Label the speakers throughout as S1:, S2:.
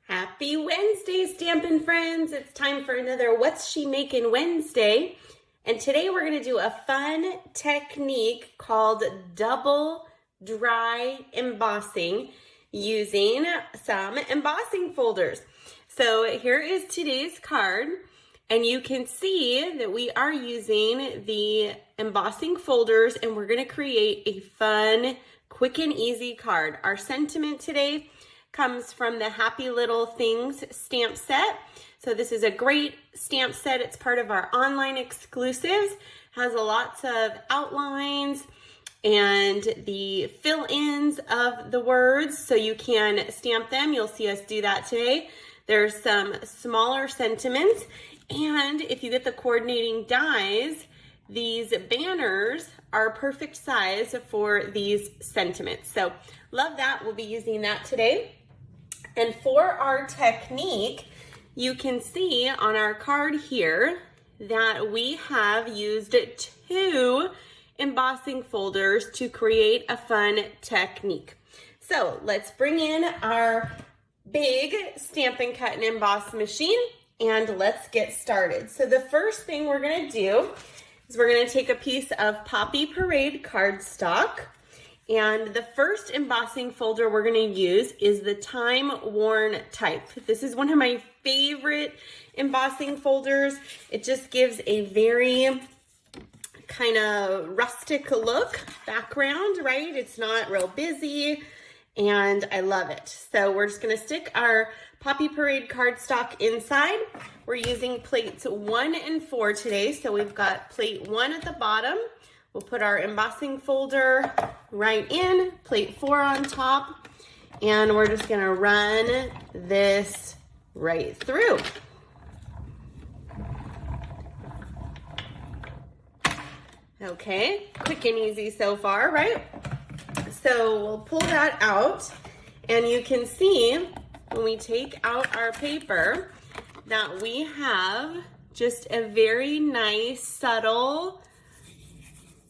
S1: Happy Wednesday, Stampin' friends. It's time for another What's She Making Wednesday. And today we're going to do a fun technique called double dry embossing using some embossing folders. So here is today's card, and you can see that we are using the embossing folders, and we're going to create a fun, quick and easy card. Our sentiment today comes from the Happy Little Things stamp set. So this is a great stamp set. It's part of our online exclusives. Has lots of outlines and the fill-ins of the words so you can stamp them. You'll see us do that today. There's some smaller sentiments, and if you get the coordinating dies, these banners are perfect size for these sentiments. So love that. We'll be using that today. And for our technique, you can see on our card here that we have used 2 embossing folders to create a fun technique. So let's bring in our big Stampin' Cut and Emboss machine and let's get started. So the first thing we're gonna do is we're gonna take a piece of Poppy Parade cardstock. And the first embossing folder we're going to use is the Time Worn type. This is one of my favorite embossing folders. It just gives a very kind of rustic look background, right? It's not real busy, and I love it. So we're just going to stick our Poppy Parade cardstock inside. We're using plates 1 and 4 today. So we've got plate 1 at the bottom. We'll put our embossing folder right in, plate 4 on top, and we're just gonna run this right through. Okay, quick and easy so far, right? So we'll pull that out, and you can see when we take out our paper that we have just a very nice, subtle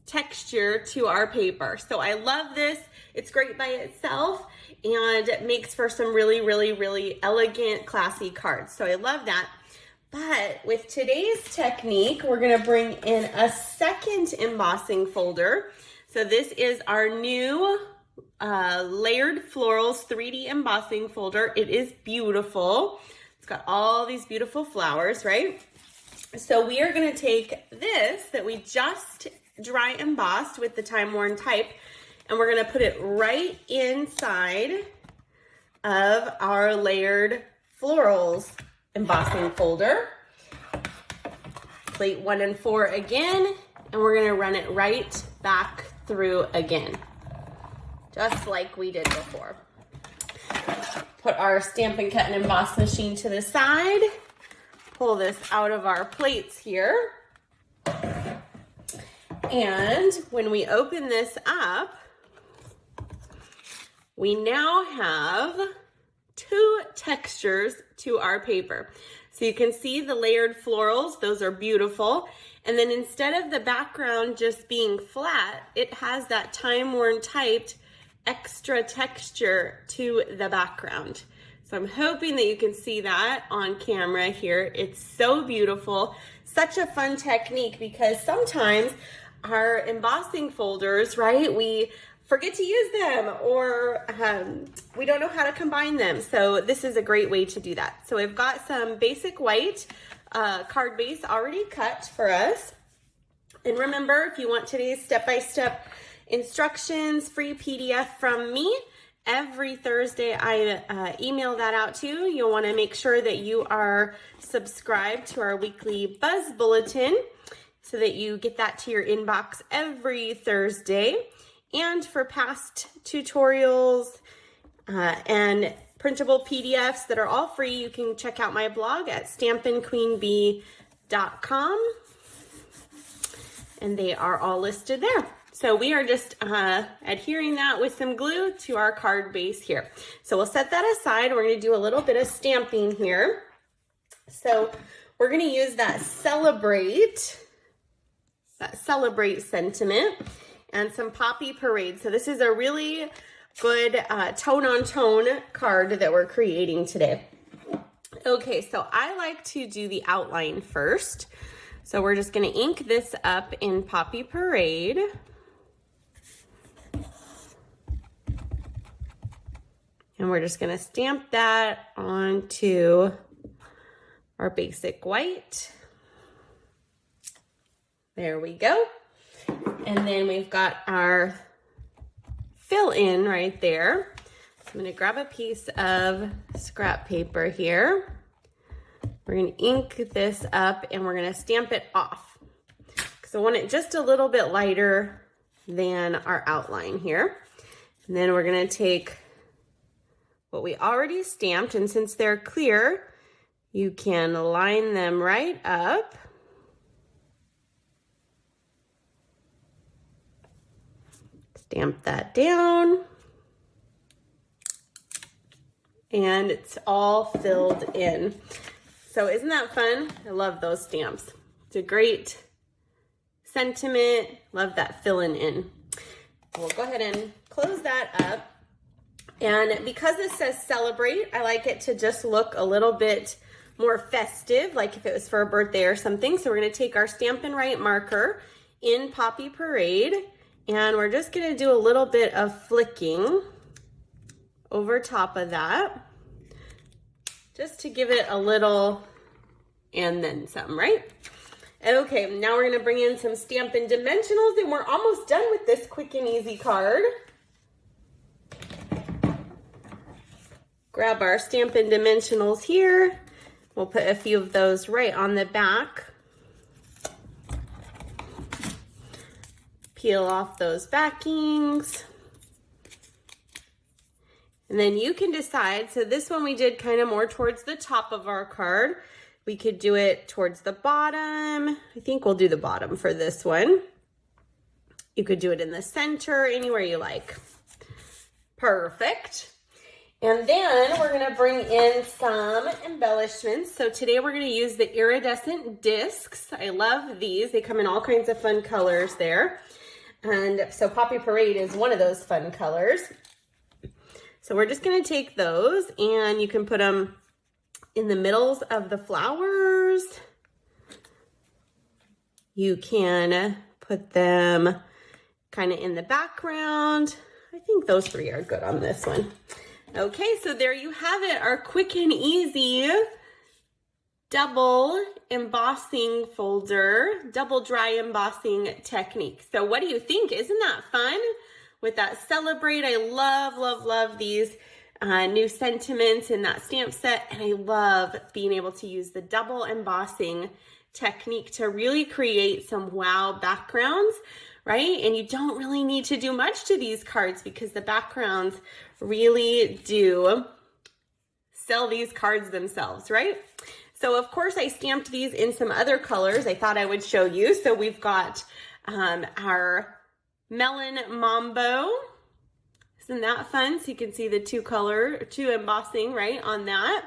S1: texture to our paper. So I love this. It's great by itself and it makes for some really elegant, classy cards. So I love that. But with today's technique, we're gonna bring in a second embossing folder. So this is our new Layered Florals 3D embossing folder. It is beautiful. It's got all these beautiful flowers, right? So we are gonna take this that we just dry embossed with the Time Worn type, and we're gonna put it right inside of our Layered Florals embossing folder. Plate 1 and 4 again, and we're gonna run it right back through again, just like we did before. Put our Stampin' Cut and Emboss machine to the side, pull this out of our plates here. And when we open this up, we now have 2 textures to our paper. So you can see the layered florals, those are beautiful. And then instead of the background just being flat, it has that time-worn typed extra texture to the background. So I'm hoping that you can see that on camera here. It's so beautiful, such a fun technique because sometimes our embossing folders, right, we forget to use them or we don't know how to combine them. So this is a great way to do that. So I've got some basic white card base already cut for us. And remember, if you want today's step-by-step instructions, free PDF from me, every Thursday I email that out to you. You'll want to make sure that you are subscribed to our weekly Buzz Bulletin, so that you get that to your inbox every Thursday. And for past tutorials and printable PDFs that are all free, you can check out my blog at stampinqueenbee.com. And they are all listed there. So we are just adhering that with some glue to our card base here. So we'll set that aside. We're going to do a little bit of stamping here. So we're going to use that celebrate sentiment and some Poppy Parade. So this is a really good tone-on-tone card that we're creating today. Okay, so I like to do the outline first. So we're just going to ink this up in Poppy Parade. And we're just going to stamp that onto our basic white. There we go. And then we've got our fill in right there. So I'm going to grab a piece of scrap paper here. We're going to ink this up and we're going to stamp it off. So I want it just a little bit lighter than our outline here. And then we're going to take what we already stamped, and since they're clear, you can line them right up. Stamp that down. And it's all filled in. So isn't that fun? I love those stamps. It's a great sentiment. Love that filling in. We'll go ahead and close that up. And because this says celebrate, I like it to just look a little bit more festive, like if it was for a birthday or something. So we're going to take our Stampin' Right marker in Poppy Parade, and we're just going to do a little bit of flicking over top of that, just to give it a little and then some, right? Okay, now we're going to bring in some Stampin' Dimensionals, and we're almost done with this quick and easy card. Grab our Stampin' Dimensionals here. We'll put a few of those right on the back. Peel off those backings. And then you can decide, so this one we did kind of more towards the top of our card. We could do it towards the bottom. I think we'll do the bottom for this one. You could do it in the center, anywhere you like. Perfect. And then we're going to bring in some embellishments. So today we're going to use the iridescent discs. I love these. They come in all kinds of fun colors there. And so Poppy Parade is one of those fun colors. So we're just going to take those, and you can put them in the middles of the flowers. You can put them kind of in the background. I think those three are good on this one. Okay, so there you have it, our quick and easy double embossing folder, double dry embossing technique. So what do you think? Isn't that fun? With that celebrate, I love these new sentiments in that stamp set, and I love being able to use the double embossing technique to really create some wow backgrounds, right? And you don't really need to do much to these cards because the backgrounds really do sell these cards themselves, right? So of course I stamped these in some other colors I thought I would show you. So we've got our Melon Mambo. Isn't that fun? So you can see the two embossing right on that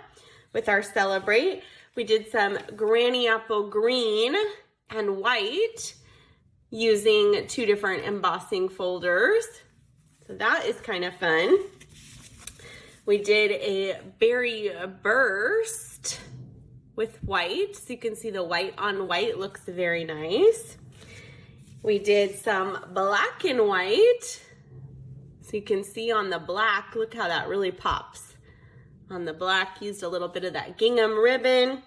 S1: with our celebrate. We did some Granny Apple Green and white using two different embossing folders. So that is kind of fun. We did a Berry Burst with white. So you can see the white on white looks very nice. We did some black and white. So you can see on the black, look how that really pops. On the black, used a little bit of that gingham ribbon.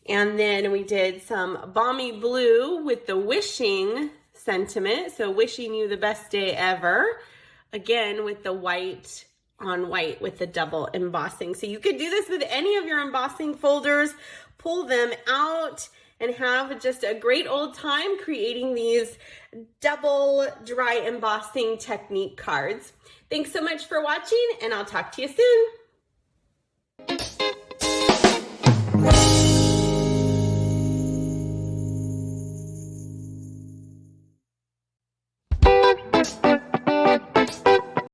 S1: And then we did some Balmy Blue with the wishing sentiment. So wishing you the best day ever. Again, with the white on white with the double embossing. So you could do this with any of your embossing folders, pull them out, and have just a great old time creating these double dry embossing technique cards. Thanks so much for watching, and I'll talk to you soon.